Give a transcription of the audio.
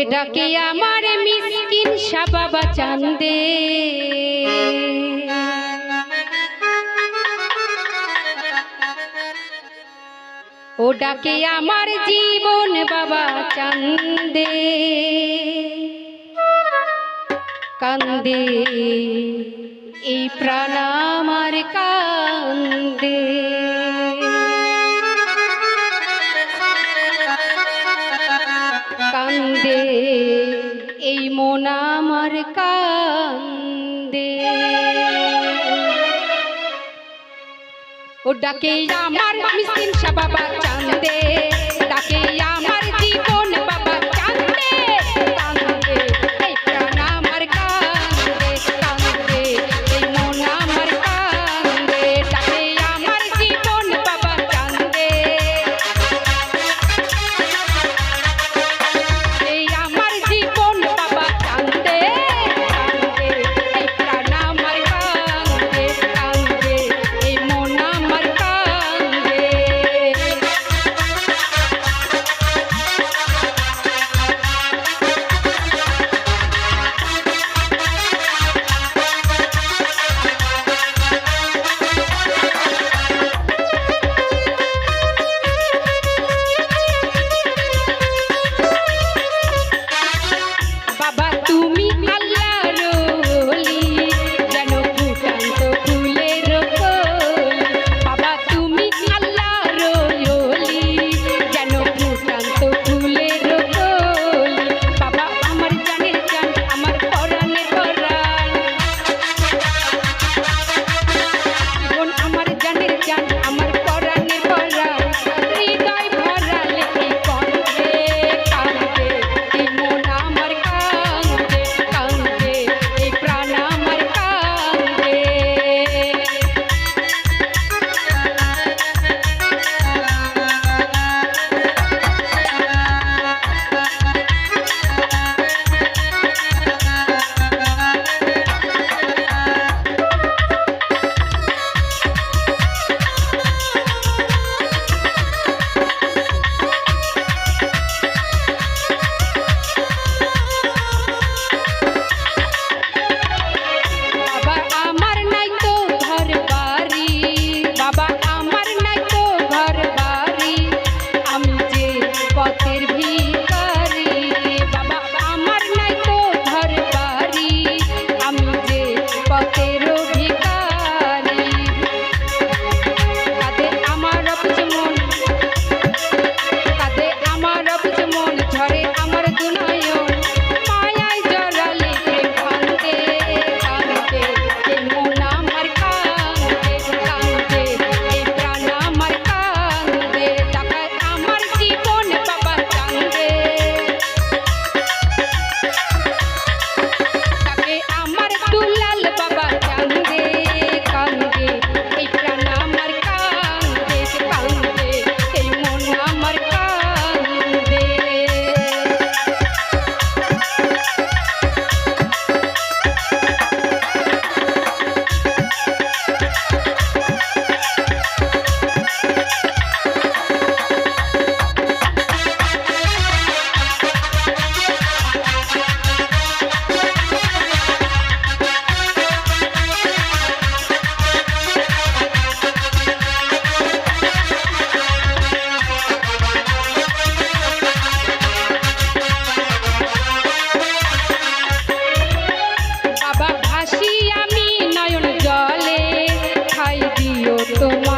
ওরে ডাকে আমার মিসকিন শাবাবা চাঁদে, ও ডাকে আমার জীবন বাবা চাঁদে, কান্দে এই প্রাণ আমার কান্দে। কান্দে এই মন আমার কান্দে, ও ডাকে আমার মিসকিন শাবাবা চাঁদে, ডাকে আমার জীবন বাবা চাঁদে, কান্দে এই প্রাণ আমার কান্দে, কান্দে এই মন আমার কান্দে, ডাকে আমার জীবন বাবা চাঁদে, এই আমার জীবন বাবা চাঁদে, কান্দে এই প্রাণ আমার কান্দে, কান্দে এই মন আমার কান্দে। বাবা তুমি আল্লাহর ওলি, যেন ফুটান্ত ফুলের কলি, বাবা তুমি আল্লাহর ওলি, যেন ফুটান্ত ফুলের কলি, বাবা আমার জানের জান, আমার পরাণের পরাণ, জীবন আমার জানের জান, আমার পরাণের পরাণ, হৃদয় ভরালে এই কণ্ঠে, কান্দে এই মন আমার কান্দে, কান্দে এই প্রাণ আমার কান্দে। বাবা আমার নাই তো ঘর বাড়ি, বাবা আমার নাই তো ঘর বাড়ি, আমি যে পথের ভিখারি, বাবা আমার নাই তো ঘর বাড়ি, আমি যে পথের ভিখারি, কাঁদে আমার অবুঝ মন, কাঁদে আমার অবুঝ মন, ঝরে আমার দুনয়ন, মায়ায় জড়ালে প্রেম কান্দে, কান্দে এই মন আমার কান্দে, কান্দে এই প্রাণ আমার কান্দে, ডাকে আমার জীবন বাবা চাঁদে, ডাকে আমার দুলাল বাবা চাঁদে, কান্দে এই প্রাণ আমার কান্দে, কান্দে এই মন আমার কান্দে। বাবা ভাসি আমি নয়ন জলে, খাই দিও তোমার